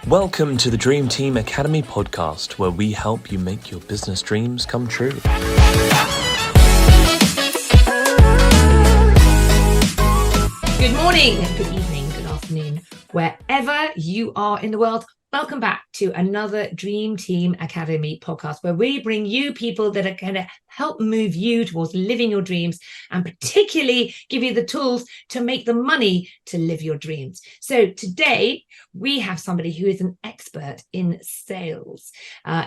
Welcome to the Dream Team Academy podcast, where we help you make your business dreams come true. Good morning, good evening, good afternoon, wherever you are in the world. Welcome back to another Dream Team Academy podcast, where we bring you people that are going to help move you towards living your dreams and particularly give you the tools to make the money to live your dreams. So today we have somebody who is an expert in sales,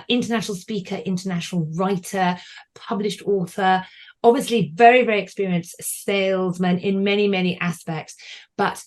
international speaker, international writer, published author, obviously very, very experienced salesman in many, many aspects, but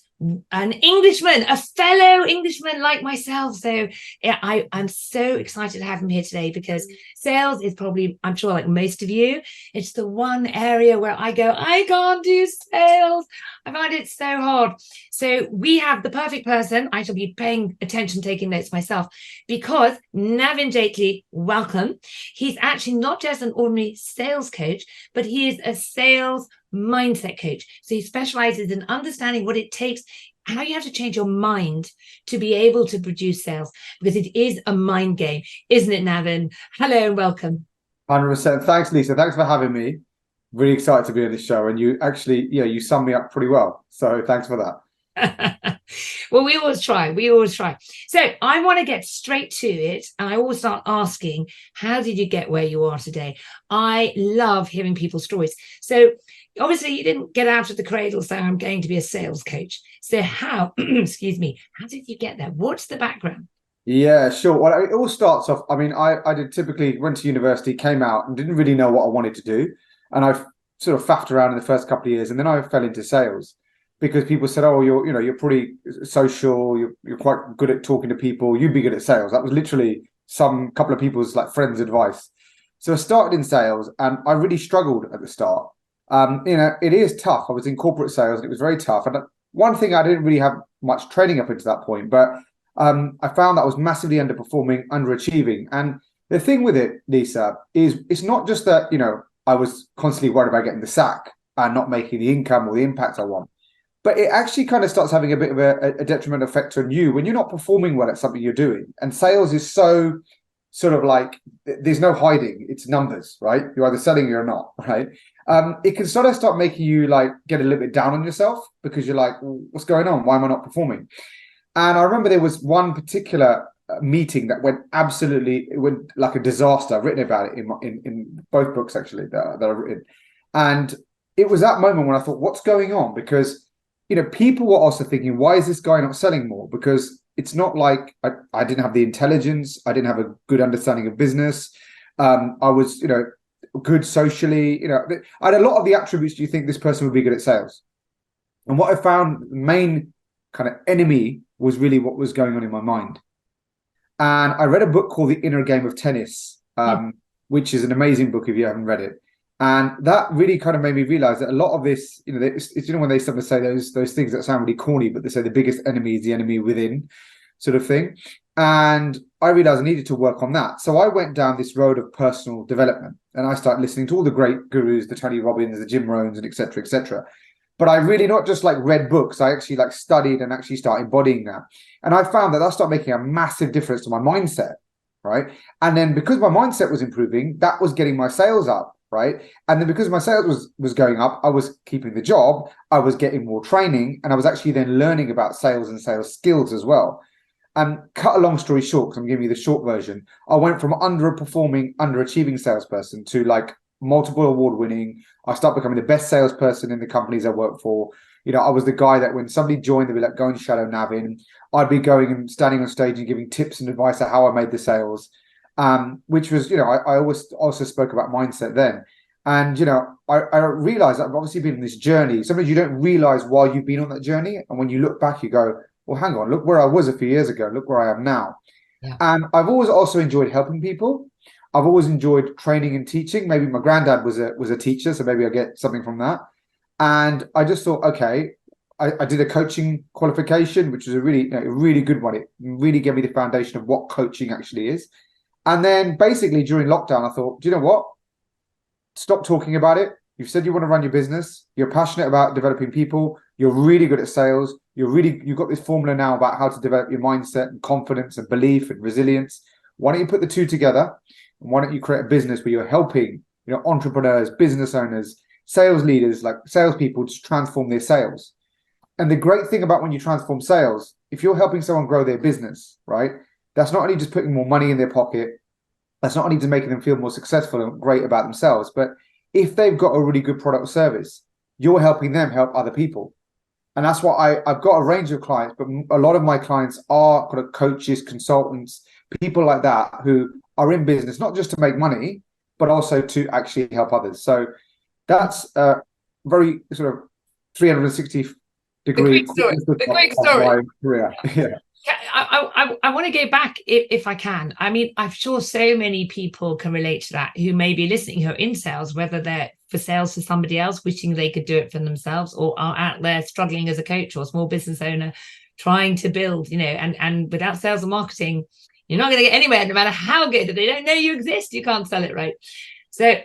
an Englishman, a fellow Englishman like myself. So yeah, I'm so excited to have him here today, because sales is probably, I'm sure like most of you, it's the one area where I go, I can't do sales. I find it so hard. So we have the perfect person. I shall be paying attention, taking notes myself, because Navin Jaitly, welcome. He's actually not just an ordinary sales coach, but he is a sales mindset coach. So he specializes in understanding what it takes, how you have to change your mind to be able to produce sales, because it is a mind game, isn't it, Navin? Hello and welcome. 100%. Thanks, Lisa. Thanks for having me. Really excited to be on this show. And you actually, you summed me up pretty well. So thanks for that. Well, we always try. So I want to get straight to it. And I always start asking, how did you get where you are today? I love hearing people's stories. So obviously you didn't get out of the cradle saying, I'm going to be a sales coach. So how, excuse me, how did you get there? What's the background? Yeah, sure. Well, it all starts off, I did typically went to university, came out and didn't really know what I wanted to do. And I sort of faffed around in the first couple of years, and then I fell into sales. Because people said, oh, you're pretty social, you're quite good at talking to people, you'd be good at sales. That was literally some couple of people's like friends' advice. So I started in sales, and I really struggled at the start. It is tough. I was in corporate sales, and it was very tough. And one thing, I didn't really have much training up into that point, but I found that I was massively underperforming, underachieving. And the thing with it, Lisa, is it's not just that, I was constantly worried about getting the sack and not making the income or the impact I want. But it actually kind of starts having a bit of a detrimental effect on you when you're not performing well at something you're doing. And sales is so sort of like, there's no hiding. It's numbers, right? You're either selling or you're not, right? It can sort of start making you like get a little bit down on yourself, because you're like, well, what's going on? Why am I not performing? And I remember there was one particular meeting that went like a disaster. I've written about it in both books, actually, that I've written. And it was that moment when I thought, what's going on? Because people were also thinking, why is this guy not selling more? Because it's not like I didn't have the intelligence. I didn't have a good understanding of business. I was, good socially. I had a lot of the attributes you think this person would be good at sales. And what I found, the main kind of enemy was really what was going on in my mind. And I read a book called The Inner Game of Tennis, which is an amazing book if you haven't read it. And that really kind of made me realize that a lot of this, it's when they sometimes say those things that sound really corny, but they say the biggest enemy is the enemy within, sort of thing. And I realized I needed to work on that. So I went down this road of personal development, and I started listening to all the great gurus, the Tony Robbins, the Jim Rohns, and et cetera, et cetera. But I really not just like read books. I actually like studied and actually started embodying that. And I found that started making a massive difference to my mindset, right? And then because my mindset was improving, that was getting my sales up. Right. And then because my sales was going up, I was keeping the job, I was getting more training, and I was actually then learning about sales and sales skills as well. And cut a long story short, because I'm giving you the short version, I went from underperforming, underachieving salesperson to like multiple award winning. I started becoming the best salesperson in the companies I worked for. I was the guy that when somebody joined, they'd be like, go and shadow Navin. I'd be going and standing on stage and giving tips and advice on how I made the sales. Which was, I always also spoke about mindset then. And, I realized that I've obviously been on this journey. Sometimes you don't realize why you've been on that journey. And when you look back, you go, well, hang on, look where I was a few years ago. Look where I am now. Yeah. And I've always also enjoyed helping people. I've always enjoyed training and teaching. Maybe my granddad was a teacher, so maybe I get something from that. And I just thought, okay, I did a coaching qualification, which was a really good one. It really gave me the foundation of what coaching actually is. And then basically during lockdown, I thought, do you know what? Stop talking about it. You've said you want to run your business. You're passionate about developing people. You're really good at sales. you've got this formula now about how to develop your mindset and confidence and belief and resilience. Why don't you put the two together? And why don't you create a business where you're helping, entrepreneurs, business owners, sales leaders, like salespeople, to transform their sales. And the great thing about when you transform sales, if you're helping someone grow their business, right, that's not only just putting more money in their pocket, that's not only just making them feel more successful and great about themselves, but if they've got a really good product or service, you're helping them help other people. And that's why I've got a range of clients, but a lot of my clients are kind of coaches, consultants, people like that who are in business, not just to make money, but also to actually help others. So that's a very sort of 360 degree. The quick story. Career. Yeah. I want to go back if I can. I mean, I'm sure so many people can relate to that who may be listening, who are in sales, whether they're for sales for somebody else, wishing they could do it for themselves, or are out there struggling as a coach or a small business owner, trying to build, and without sales and marketing, you're not going to get anywhere, no matter how good. If they don't know you exist, you can't sell it, right? So,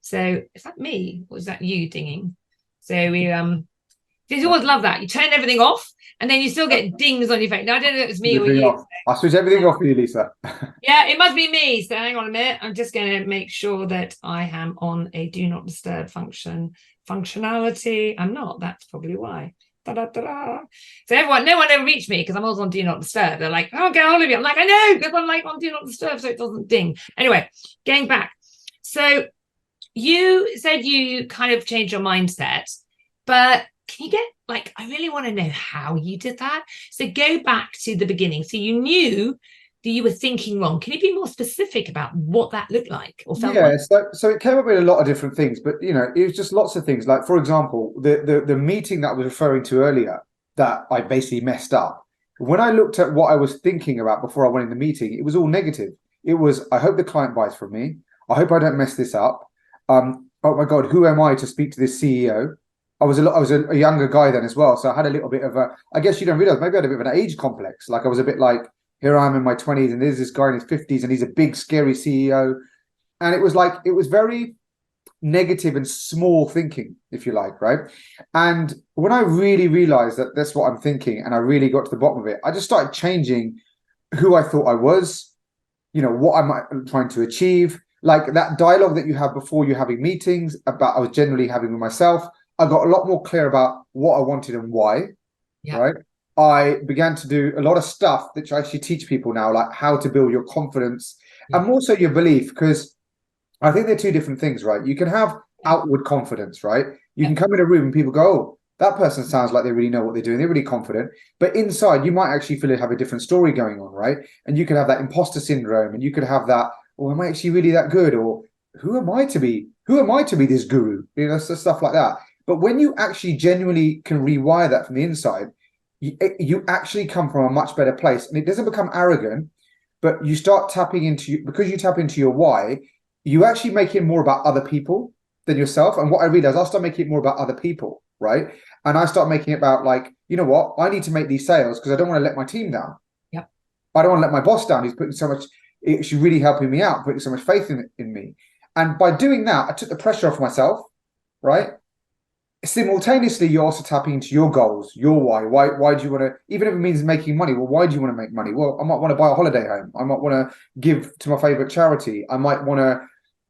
so is that me or is that you dinging? So we you always love that. You turn everything off and then you still get dings on your phone. Now, I don't know if it's me or you. I'll switch everything off for you, Lisa. Yeah, it must be me. So hang on a minute. I'm just going to make sure that I am on a do not disturb functionality. I'm not. That's probably why. Da-da-da-da. So no one ever reached me because I'm always on do not disturb. They're like, oh, get hold of you. I'm like, I know, because I'm like on do not disturb so it doesn't ding. Anyway, getting back. So you said you kind of changed your mindset, but can you get, I really want to know how you did that. So go back to the beginning. So you knew that you were thinking wrong. Can you be more specific about what that looked like or felt like? So it came up with a lot of different things, but it was just lots of things. Like, for example, the meeting that I was referring to earlier that I basically messed up. When I looked at what I was thinking about before I went in the meeting, it was all negative. It was, I hope the client buys from me. I hope I don't mess this up. Oh my God, who am I to speak to this CEO? I was a younger guy then as well, so I had a little bit of I guess you don't realize, maybe I had a bit of an age complex. Like, I was a bit like, here I am in my 20s and there's this guy in his 50s and he's a big scary CEO. And it was very negative and small thinking, if you like, right? And when I really realized that that's what I'm thinking and I really got to the bottom of it, I just started changing who I thought I was, what I'm trying to achieve. Like that dialogue that you have before you're having meetings about, I was generally having with myself. I got a lot more clear about what I wanted and why, right? I began to do a lot of stuff that I actually teach people now, like how to build your confidence and more so your belief, because I think they're two different things, right? You can have outward confidence, right? You can come in a room and people go, oh, that person sounds like they really know what they're doing. They're really confident. But inside, you might actually feel have a different story going on, right? And you could have that imposter syndrome and you could have that, oh, am I actually really that good? Or who am I to be this guru? So stuff like that. But when you actually genuinely can rewire that from the inside, you actually come from a much better place. And it doesn't become arrogant, but you start tapping into, because you tap into your why, you actually make it more about other people than yourself. And what I realized, I'll start making it more about other people, right? And I start making it about like, you know what, I need to make these sales because I don't want to let my team down. Yep. I don't want to let my boss down. He's putting so much, she's really helping me out, putting so much faith in me. And by doing that, I took the pressure off myself, right? Simultaneously, you're also tapping into your goals, your why. Why do you want to, even if it means making money, well, why do you want to make money? Well, I might want to buy a holiday home. I might want to give to my favorite charity. I might want to,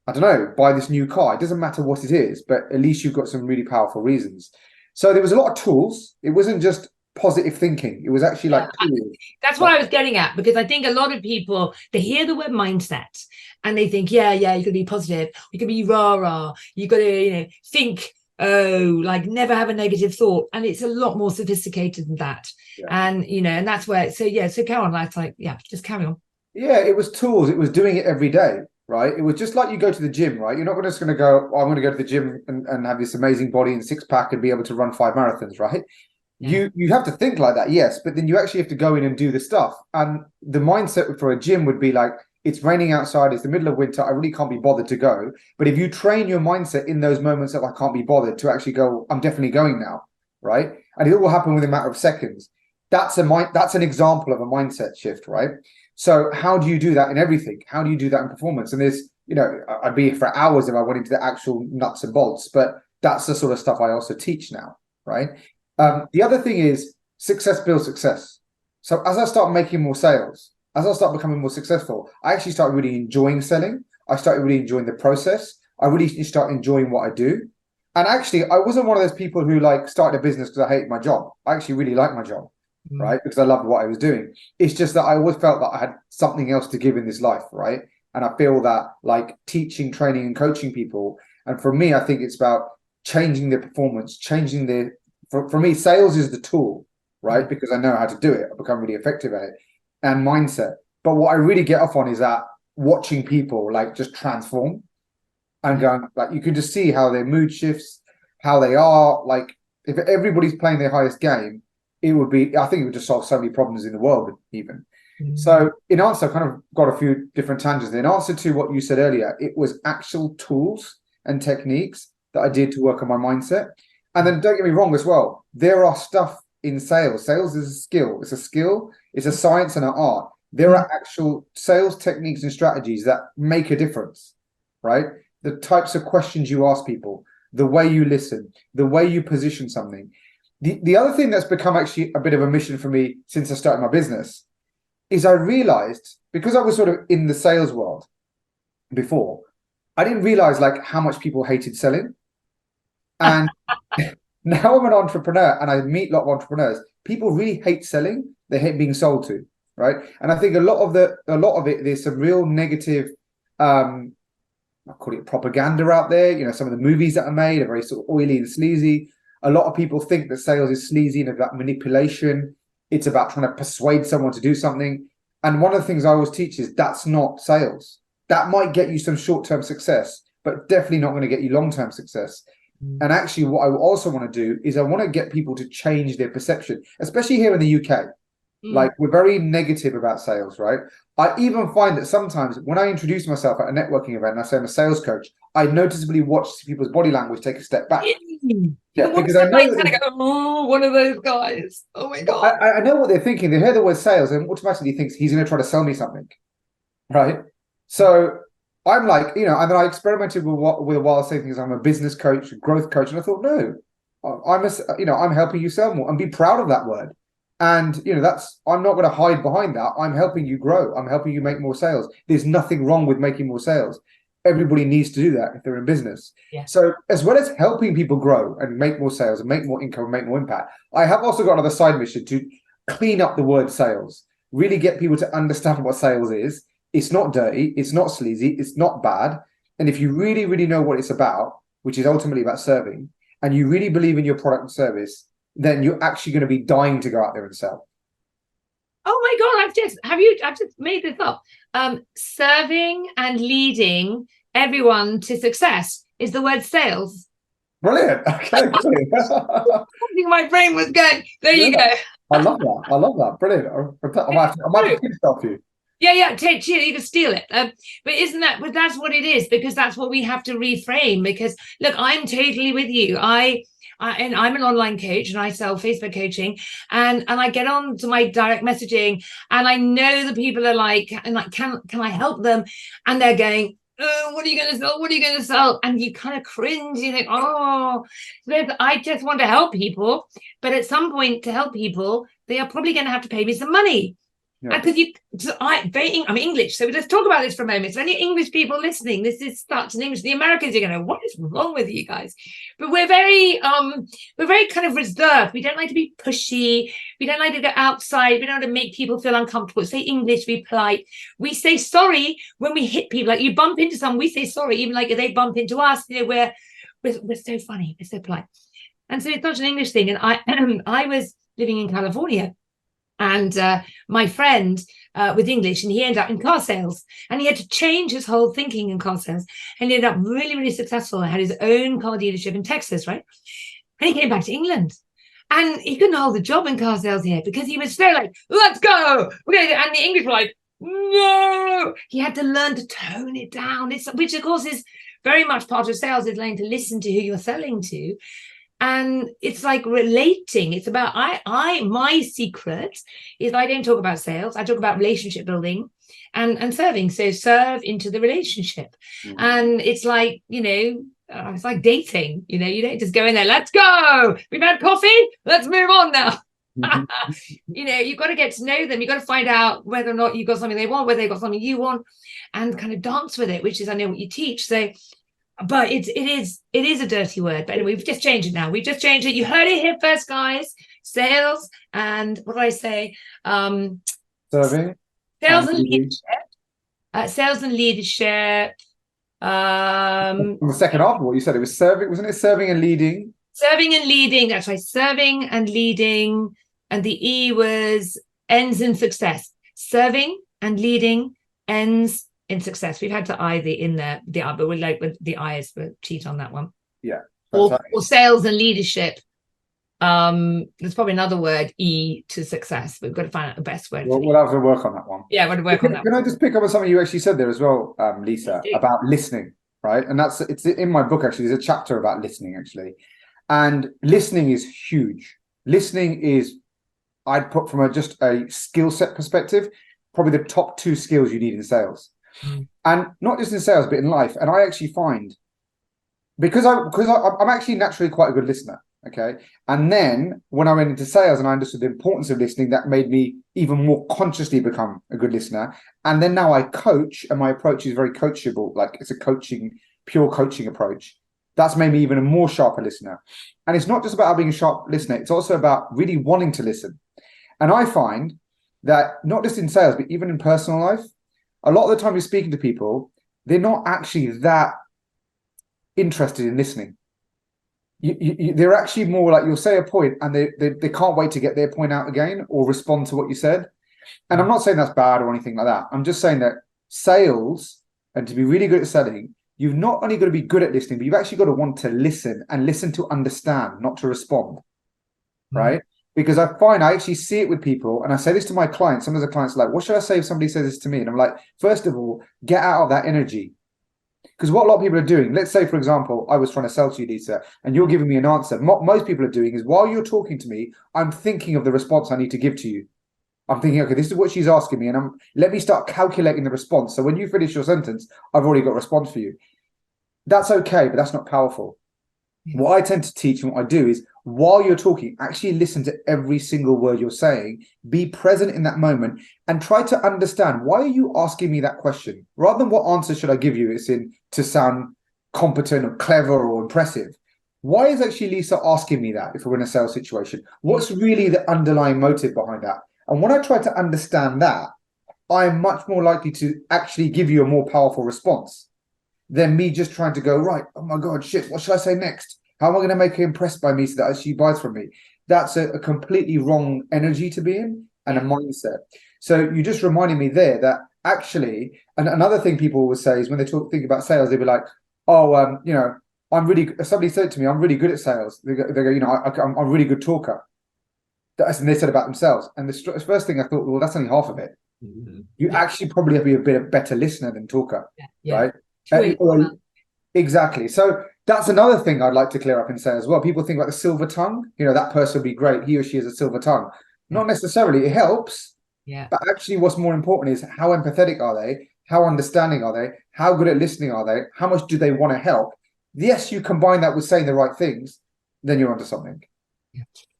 I don't know, buy this new car. It doesn't matter what it is, but at least you've got some really powerful reasons. So there was a lot of tools. It wasn't just positive thinking. It was actually like tools. That's what I was getting at, because I think a lot of people, they hear the word mindset and they think, yeah, you got to be positive. You can be rah-rah. You got to, think, like never have a negative thought. And it's a lot more sophisticated than that. Yeah. And, and that's where, so carry on. That's like, just carry on. Yeah, it was tools. It was doing it every day, right? It was just like you go to the gym, right? You're not just going to go, I'm going to go to the gym and have this amazing body and six pack and be able to run 5 marathons, right? Yeah. You have to think like that, yes, but then you actually have to go in and do the stuff. And the mindset for a gym would be like, it's raining outside, it's the middle of winter, I really can't be bothered to go. But if you train your mindset in those moments that I can't be bothered to actually go, I'm definitely going now, right? And it will happen within a matter of seconds. That's an example of a mindset shift, right? So how do you do that in everything? How do you do that in performance? And there's, I'd be here for hours if I went into the actual nuts and bolts, but that's the sort of stuff I also teach now, right? The other thing is, success builds success. So as I start making more sales, as I start becoming more successful, I actually start really enjoying selling. I started really enjoying the process. I really start enjoying what I do. And actually, I wasn't one of those people who like started a business because I hate my job. I actually really like my job, right? Because I loved what I was doing. It's just that I always felt that I had something else to give in this life, right? And I feel that like teaching, training, and coaching people. And for me, I think it's about changing their performance, changing their. For me, sales is the tool, right? Because I know how to do it. I've become really effective at it, and mindset. But what I really get off on is that watching people like just transform and going, like, you can just see how their mood shifts, how they are. Like, if everybody's playing their highest game, I think it would just solve so many problems in the world, even. So in answer, I kind of got a few different tangents. In answer to what you said earlier, it was actual tools and techniques that I did to work on my mindset. And then don't get me wrong as well, there are stuff in sales. Sales is a skill. It's a skill. It's a science and an art. There are actual sales techniques and strategies that make a difference, right? The types of questions you ask people, the way you listen, the way you position something. The other thing that's become actually a bit of a mission for me since I started my business is I realized, because I was sort of in the sales world before, I didn't realize like how much people hated selling. And now I'm an entrepreneur and I meet a lot of entrepreneurs. People really hate selling. They hate being sold to, right? And I think a lot of it, there's some real negative, I call it propaganda out there. You know, some of the movies that are made are very sort of oily and sleazy. A lot of people think that sales is sleazy and about manipulation. It's about trying to persuade someone to do something. And one of the things I always teach is that's not sales. That might get you some short-term success, but definitely not going to get you long-term success. And actually, what I also want to do is I want to get people to change their perception, especially here in the UK. Like, we're very negative about sales, right? I even find that sometimes when I introduce myself at a networking event and I say I'm a sales coach, I noticeably watch people's body language take a step back. Yeah, because I know that oh, one of those guys. Oh my God. I know what they're thinking. They hear the word sales and automatically thinks he's going to try to sell me something, right? So I'm like, you know, and then I experimented with while saying things. I'm a business coach, a growth coach, and I thought, no, I'm helping you sell more, and be proud of that word. And you know, I'm not going to hide behind that. I'm helping you grow. I'm helping you make more sales. There's nothing wrong with making more sales. Everybody needs to do that if they're in business. Yeah. So as well as helping people grow and make more sales and make more income and make more impact, I have also got another side mission to clean up the word sales, really get people to understand what sales is. It's not dirty. It's not sleazy. It's not bad. And if you really, really know what it's about, which is ultimately about serving, and you really believe in your product and service, then you're actually going to be dying to go out there and sell. Oh my God, I've just made this up. Serving and leading everyone to success is the word sales. Brilliant. Okay, brilliant. I think my brain was going, there you go. I love that. Brilliant. I might have to stop you. Yeah, you can steal it. But that's what it is, because that's what we have to reframe. Because look, I'm totally with you. And I'm an online coach and I sell Facebook coaching, and I get on to my direct messaging and I know the people are like, and like, can I help them? And they're going, oh, what are you going to sell? What are you going to sell? And you kind of cringe. You think, oh, I just want to help people. But at some point, to help people, they are probably going to have to pay me some money. Yeah. Because I'm English, so let's talk about this for a moment. So any English people listening, this is starts in English. The Americans are going to, what is wrong with you guys? But we're very kind of reserved. We don't like to be pushy. We don't like to go outside. We don't want to make people feel uncomfortable. Say English, be polite. We say sorry when we hit people. Like you bump into someone, we say sorry, even like if they bump into us. You know, we're so funny, we're so polite. And so it's not an English thing. And I was living in California. And my friend with English, and he ended up in car sales, and he had to change his whole thinking in car sales, and he ended up really, really successful and had his own car dealership in Texas, right? And he came back to England, and he couldn't hold the job in car sales here because he was so like, let's go. And the English were like, no. He had to learn to tone it down, which of course is very much part of sales, is learning to listen to who you're selling to. And it's like relating. It's about my secret is I don't talk about sales. I talk about relationship building and serving. So serve into the relationship. And it's like, you know, it's like dating. You know, you don't just go in there, let's go. We've had coffee. Let's move on now. You've got to get to know them. You've got to find out whether or not you've got something they want, whether they've got something you want, and kind of dance with it, which is, I know, what you teach. So, but it is a dirty word. But anyway, we've just changed it now. We've just changed it. You heard it here first, guys. Sales and what did I say? Serving. Sales and leadership. Sales and leadership. On the second half of what you said, it was serving, wasn't it? Serving and leading. Serving and leading. That's right. Serving and leading. And the E was ends in success. Serving and leading ends in success. We've had the I in there, the I, but we're like with the I is for cheat on that one. Yeah. Or sales and leadership. There's probably another word, E to success. We've got to find out the best word. We'll have to work on that one. Yeah, we'll work on that. Can I just pick up on something you actually said there as well, Lisa, about listening, right? And it's in my book, actually. There's a chapter about listening, actually. And listening is huge. Listening is, I'd put from just a skill set perspective, probably the top 2 skills you need in sales. And not just in sales, but in life. And I actually find, because I'm actually naturally quite a good listener. Okay. And then when I went into sales and I understood the importance of listening, that made me even more consciously become a good listener. And then now I coach, and my approach is very coachable. Like, it's a pure coaching approach. That's made me even a more sharper listener. And it's not just about being a sharp listener. It's also about really wanting to listen. And I find that not just in sales, but even in personal life, a lot of the time you're speaking to people, they're not actually that interested in listening. They're actually more like, you'll say a point and they can't wait to get their point out again or respond to what you said. And I'm not saying that's bad or anything like that. I'm just saying that sales, and to be really good at selling, you've not only got to be good at listening, but you've actually got to want to listen, and listen to understand, not to respond, right? Because I find I actually see it with people, and I say this to my clients. Some of the clients are like, what should I say if somebody says this to me? And I'm like, first of all, get out of that energy. Because what a lot of people are doing, let's say, for example, I was trying to sell to you, Lisa, and you're giving me an answer. What most people are doing is, while you're talking to me, I'm thinking of the response I need to give to you. I'm thinking, okay, this is what she's asking me, and let me start calculating the response. So when you finish your sentence, I've already got a response for you. That's okay, but that's not powerful. What I tend to teach and what I do is, while you're talking, actually listen to every single word you're saying, be present in that moment, and try to understand, why are you asking me that question? Rather than what answer should I give you, it's in to sound competent or clever or impressive. Why is actually Lisa asking me that if we're in a sales situation? What's really the underlying motive behind that? And when I try to understand that, I'm much more likely to actually give you a more powerful response than me just trying to go, right, oh my God, shit, what should I say next? How am I going to make her impressed by me so that she buys from me? That's a completely wrong energy to be in, and a mindset. So you just reminded me there that actually, and another thing people would say is, when they think about sales, they'd be like, oh, I'm really, somebody said to me, I'm really good at sales. They go, I'm a really good talker. That's, and they said about themselves. And the first thing I thought, well, that's only half of it. You actually probably have to be a bit better listener than talker, right? Exactly. So that's another thing I'd like to clear up and say as well. People think about the silver tongue. That person would be great. He or she has a silver tongue. Not necessarily. It helps. Yeah. But actually, what's more important is, how empathetic are they? How understanding are they? How good at listening are they? How much do they want to help? Yes, you combine that with saying the right things, then you're onto something.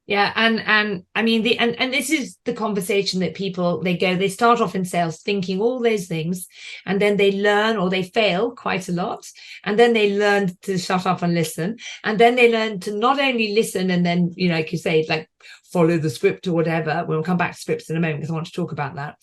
Yeah, and I mean, and this is the conversation that people, they start off in sales thinking all those things, and then they learn, or they fail quite a lot, and then they learn to shut up and listen, and then they learn to not only listen and then, like you say, like follow the script or whatever. We'll come back to scripts in a moment because I want to talk about that.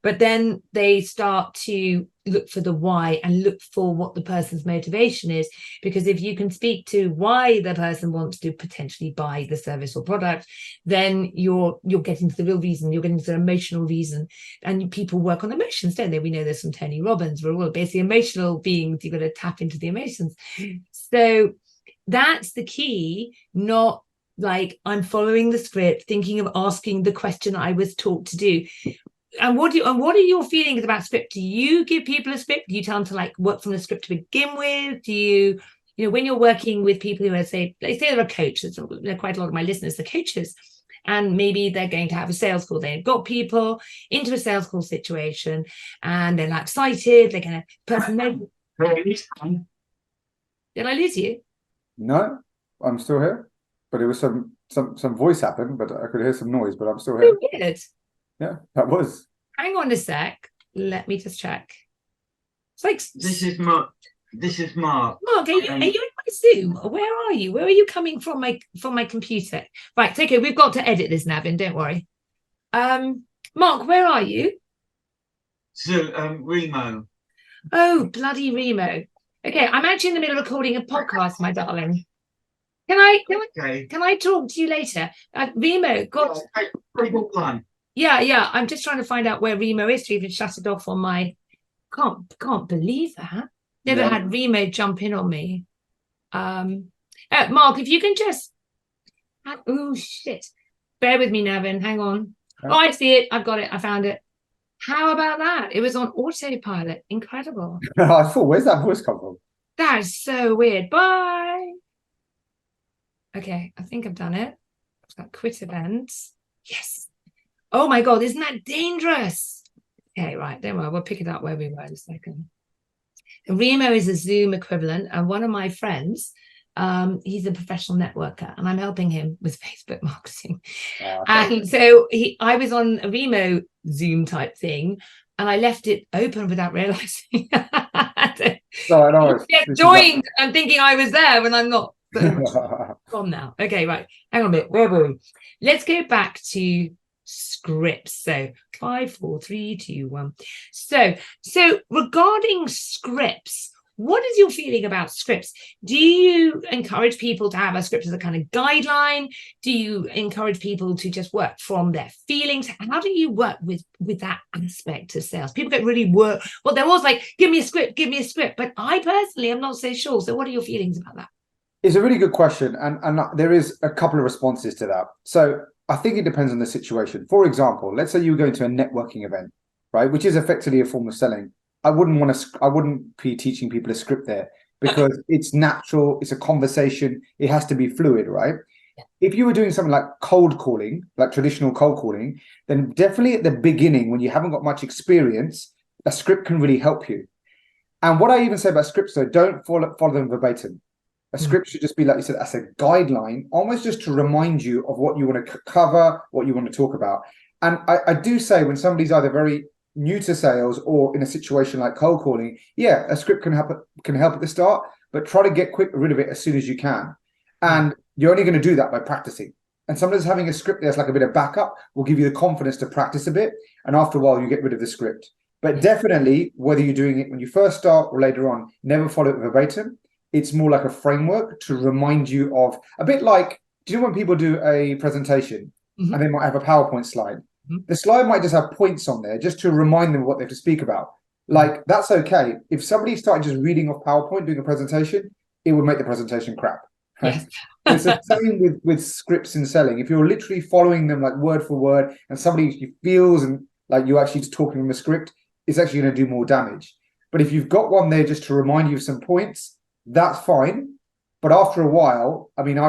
But then they start to look for the why and look for what the person's motivation is. Because if you can speak to why the person wants to potentially buy the service or product, then you're getting to the real reason, you're getting to the emotional reason. And people work on emotions, don't they? We know there's some Tony Robbins. We're all basically emotional beings. You've got to tap into the emotions. So that's the key, not like I'm following the script, thinking of asking the question I was taught to do. And what are your feelings about script? Do you give people a script? Do you tell them to like work from the script to begin with? Do you, when you're working with people who are, say they're a coach, quite a lot of my listeners are coaches, and maybe they're going to have a sales call. They've got people into a sales call situation and they're like excited. They're going to, did I lose you? No, I'm still here. But it was some some voice happened, but I could hear some noise, but I'm still So here. weird. Yeah, that was. Hang on a sec. Let me just check. It's like This is Mark. Mark, are you in my Zoom? Where are you? Where are you coming from my computer? Right, okay, we've got to edit this, Navin, don't worry. Mark, where are you? So, Remo. Oh, bloody Remo. Okay, I'm actually in the middle of recording a podcast, my darling. Can I talk to you later? Remo, yeah, I'm just trying to find out where Remo is to even shut it off on my can't believe that. Never had Remo jump in on me. Mark, if you can just oh shit. Bear with me, Navin. Hang on. Oh, I see it. I've got it. I found it. How about that? It was on autopilot. Incredible. I thought, where's that voice come from? That is so weird. Bye. Okay, I think I've done it. Quit events. Yes. Oh my God, isn't that dangerous? Okay, right. Don't worry. We'll pick it up where we were in a second. Remo is a Zoom equivalent, and one of my friends, he's a professional networker, and I'm helping him with Facebook marketing. And so I was on a Remo Zoom type thing, and I left it open without realizing. Joined and thinking I was there when I'm not. Gone now. Okay, right. Hang on a minute. Where were we? Let's go back to scripts. So 5, 4, 3, 2, 1. So regarding scripts, what is your feeling about scripts? Do you encourage people to have a script as a kind of guideline? Do you encourage people to just work from their feelings? How do you work with that aspect of sales? People get really well, they're always like, give me a script. But I personally am not so sure. So what are your feelings about that? It's a really good question. And there is a couple of responses to that. So I think it depends on the situation. For example, let's say you were going to a networking event, right? Which is effectively a form of selling. I wouldn't be teaching people a script there because it's natural. It's a conversation. It has to be fluid, right? Yeah. If you were doing something like cold calling, like traditional cold calling, then definitely at the beginning, when you haven't got much experience, a script can really help you. And what I even say about scripts, though, don't follow them verbatim. A script should just be, like you said, as a guideline, almost just to remind you of what you want to cover, what you want to talk about. And I do say when somebody's either very new to sales or in a situation like cold calling, yeah, a script can help at the start, but try to get rid of it as soon as you can. And you're only going to do that by practicing. And sometimes having a script there's like a bit of backup will give you the confidence to practice a bit. And after a while, you get rid of the script. But definitely, whether you're doing it when you first start or later on, never follow it verbatim. It's more like a framework to remind you of, a bit like, do you know when people do a presentation and they might have a PowerPoint slide? The slide might just have points on there just to remind them what they have to speak about. Like, that's okay. If somebody started just reading off PowerPoint, doing a presentation, it would make the presentation crap. Right? It's the same with scripts in selling. If you're literally following them like word for word and somebody feels and like you're actually just talking from a script, it's actually going to do more damage. But if you've got one there just to remind you of some points, that's fine. But after a while, I mean,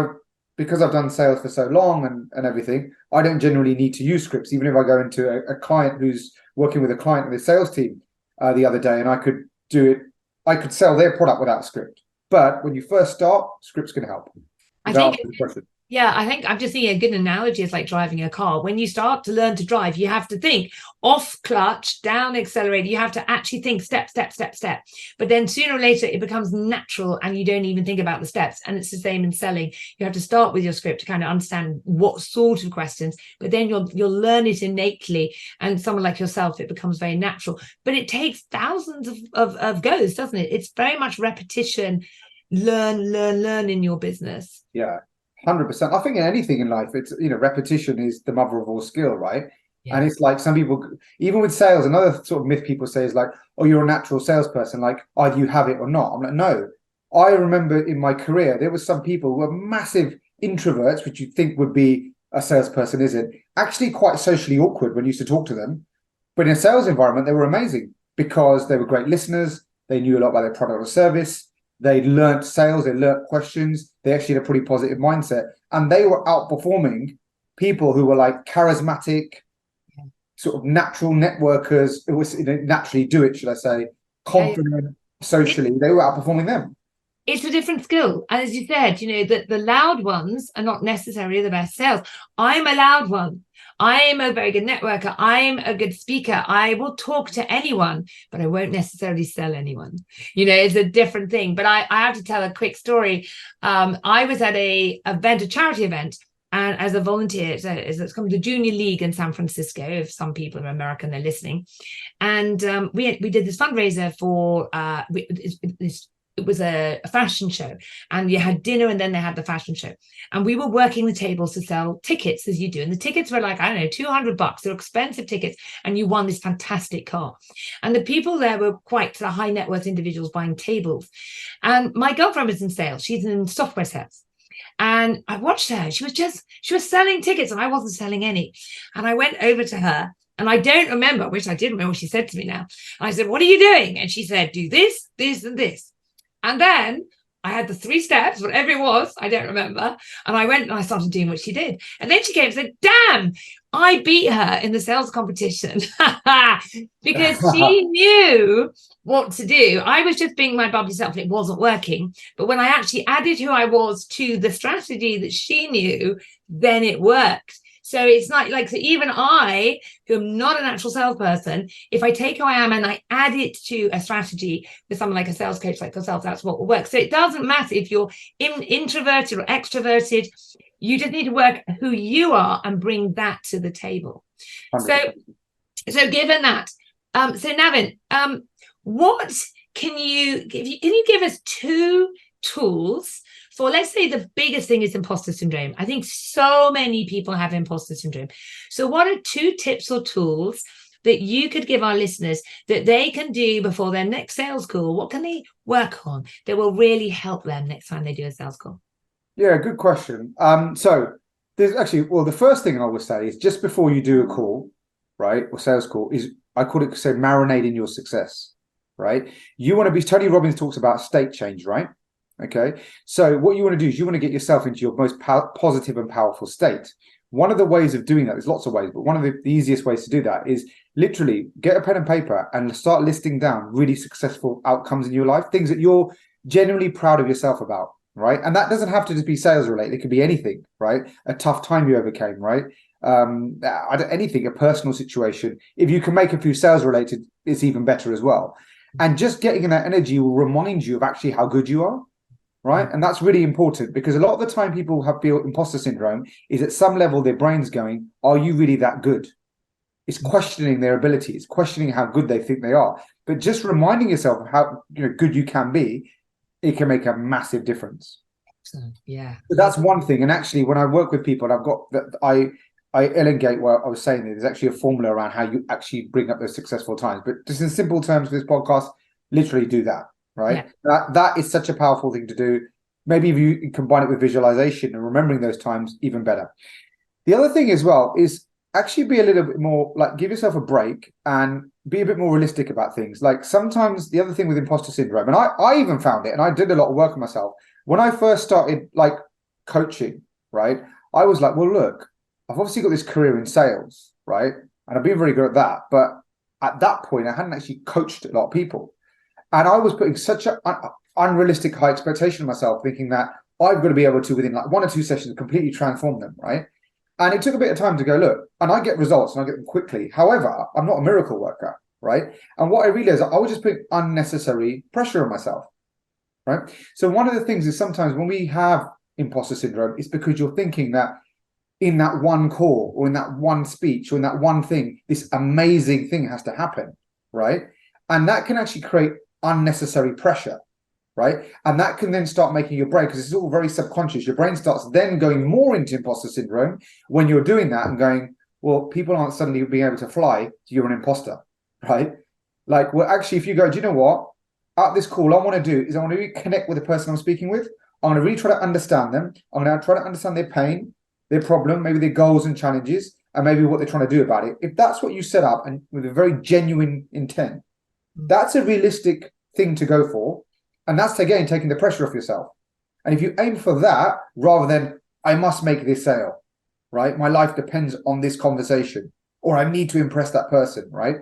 because I've done sales for so long and everything, I don't generally need to use scripts. Even if I go into a client who's working with a client in the sales team the other day, and I could sell their product without a script. But when you first start, scripts can help. I think I'm just thinking a good analogy is like driving a car. When you start to learn to drive, you have to think off clutch, down accelerator. You have to actually think step. But then sooner or later, it becomes natural and you don't even think about the steps. And it's the same in selling. You have to start with your script to kind of understand what sort of questions, but then you'll learn it innately. And someone like yourself, it becomes very natural. But it takes thousands of goes, doesn't it? It's very much repetition. Learn in your business. Yeah, 100%. I think in anything in life, it's, repetition is the mother of all skill, right? Yeah. And it's like some people, even with sales, another sort of myth people say is like, oh, you're a natural salesperson. Like, either you have it or not. I'm like, no. I remember in my career, there were some people who were massive introverts, which you'd think would be a salesperson, isn't actually quite socially awkward when you used to talk to them. But in a sales environment, they were amazing because they were great listeners. They knew a lot about their product or service. They learned sales, they learned questions, they actually had a pretty positive mindset. And they were outperforming people who were like charismatic, sort of natural networkers, who was naturally do it, should I say, confident socially. They were outperforming them. it's a different skill. And as you said, that the loud ones are not necessarily the best sales. I'm a loud one. I'm a very good networker. I'm a good speaker. I will talk to anyone, but I won't necessarily sell anyone. It's a different thing. But I have to tell a quick story. I was at a charity event, and as a volunteer, it's called the Junior League in San Francisco. If some people are American, they're listening. And we did this fundraiser for it was a fashion show, and you had dinner and then they had the fashion show, and we were working the tables to sell tickets, as you do, and the tickets were like, I don't know, $200. They're expensive tickets, and you won this fantastic car. And the people there were quite the high net worth individuals buying tables, and my girlfriend was in sales. She's in software sales. And I watched her. She was selling tickets, and I wasn't selling any. And I went over to her, and I don't remember, which I did remember what she said to me now. I said, what are you doing? And she said, do this, this, and this. And then I had the 3 steps, whatever it was, I don't remember. And I went and I started doing what she did. And then she came and said, damn, I beat her in the sales competition because she knew what to do. I was just being my bubbly self and it wasn't working. But when I actually added who I was to the strategy that she knew, then it worked. So it's not like, so even I, who am not a natural salesperson, if I take who I am and I add it to a strategy with someone like a sales coach like yourself, that's what will work. So it doesn't matter if you're introverted or extroverted. You just need to work who you are and bring that to the table. 100%. So given that, so Navin, what can you give us 2 tools for, let's say the biggest thing is imposter syndrome. I think so many people have imposter syndrome. So what are 2 tips or tools that you could give our listeners that they can do before their next sales call? What can they work on that will really help them next time they do a sales call? Yeah, good question. So there's actually, well, the first thing I would say is just before you do a call, right, or sales call, is I call it, say, marinate in your success, right? You want to be, Tony Robbins talks about state change, right? Okay, so what you want to do is you want to get yourself into your most positive and powerful state. One of the ways of doing that, there's lots of ways, but one of the easiest ways to do that is literally get a pen and paper and start listing down really successful outcomes in your life, things that you're genuinely proud of yourself about, right? And that doesn't have to just be sales related. It could be anything, right? A tough time you overcame, right? Anything, a personal situation. If you can make a few sales related, it's even better as well. And just getting in that energy will remind you of actually how good you are. Right. And that's really important because a lot of the time people have built imposter syndrome is at some level their brain's going, are you really that good? It's questioning their abilities, questioning how good they think they are. But just reminding yourself of how good you can be, it can make a massive difference. Yeah. So that's one thing. And actually, when I work with people, and I've got that I elongate what I was saying. There's actually a formula around how you actually bring up those successful times. But just in simple terms for this podcast, literally do that. Right. Yeah. That is such a powerful thing to do. Maybe if you combine it with visualization and remembering those times, even better. The other thing as well is actually be a little bit more like give yourself a break and be a bit more realistic about things. Like sometimes the other thing with imposter syndrome, and I even found it, and I did a lot of work on myself when I first started like coaching, right? I was like, well, look, I've obviously got this career in sales, right? And I've been very good at that. But at that point, I hadn't actually coached a lot of people. And I was putting such an unrealistic high expectation of myself, thinking that I've got to be able to, within like 1 or 2 sessions, completely transform them, right? And it took a bit of time to go, look, and I get results and I get them quickly. However, I'm not a miracle worker, right? And what I realized, I was just putting unnecessary pressure on myself, right? So one of the things is sometimes when we have imposter syndrome, it's because you're thinking that in that one call or in that one speech or in that one thing, this amazing thing has to happen, right? And that can actually create unnecessary pressure, right? And that can then start making your brain, because it's all very subconscious, your brain starts then going more into imposter syndrome when you're doing that and going, well, people aren't suddenly being able to fly, so you're an imposter, right? Like, well, actually, if you go, do you know what? At this call, I want to do is I want to really connect with the person I'm speaking with. I want to really try to understand them. I'm going to try to understand their pain, their problem, maybe their goals and challenges, and maybe what they're trying to do about it. If that's what you set up and with a very genuine intent, that's a realistic thing to go for. And that's, again, taking the pressure off yourself. And if you aim for that, rather than, I must make this sale, right? My life depends on this conversation, or I need to impress that person, right?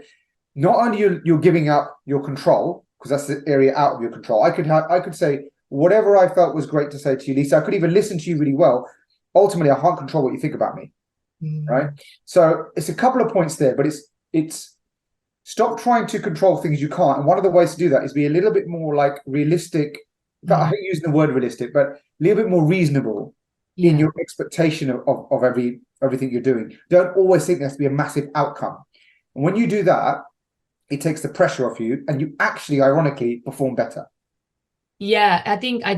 Not only you're giving up your control, because that's the area out of your control. I could say, whatever I felt was great to say to you, Lisa, I could even listen to you really well. Ultimately, I can't control what you think about me, right? So it's a couple of points there, but it's stop trying to control things you can't. And one of the ways to do that is be a little bit more like realistic. I hate using the word realistic, but a little bit more reasonable in your expectation of everything you're doing. Don't always think there has to be a massive outcome. And when you do that, it takes the pressure off you, and you actually, ironically, perform better. Yeah, I think I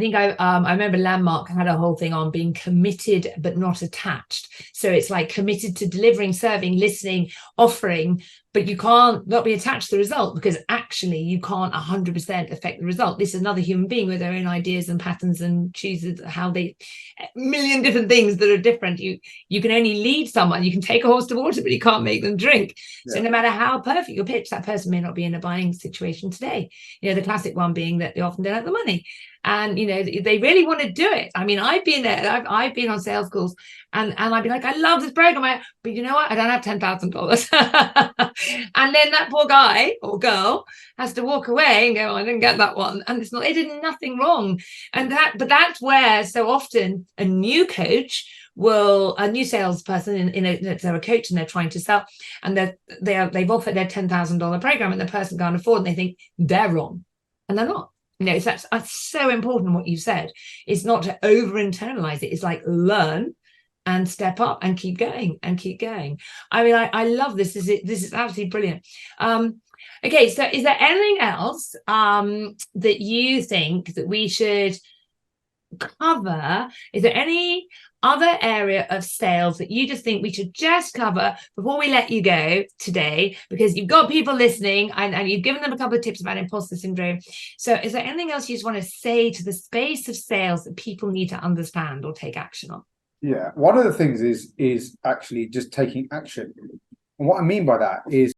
remember Landmark had a whole thing on being committed but not attached. So it's like committed to delivering, serving, listening, offering, but you can't not be attached to the result, because actually you can't 100% affect the result. This is another human being with their own ideas and patterns and chooses how they, a million different things that are different. You can only lead someone. You can take a horse to water, but you can't make them drink. So no matter how perfect your pitch, that person may not be in a buying situation today. The classic one being that they often don't have the money. And they really want to do it. I mean, I've been there. I've been on sales calls, and I'd be like, I love this program, but you know what? I don't have $10,000. And then that poor guy or girl has to walk away and go, I didn't get that one. And it's not, they did nothing wrong. But that's where so often a new coach a new salesperson they're a coach and they're trying to sell, and they've offered their $10,000 program, and the person can't afford, and they think they're wrong, and they're not. That's so important what you said. It's not to over internalize it. It's like learn and step up and keep going and keep going. I mean, I love this. This is absolutely brilliant. Okay, so is there anything else that you think that we should cover? Is there any other area of sales that you just think we should just cover before we let you go today, because you've got people listening and you've given them a couple of tips about imposter syndrome? So is there anything else you just want to say to the space of sales that people need to understand or take action on? Yeah, one of the things is actually just taking action. And what I mean by that is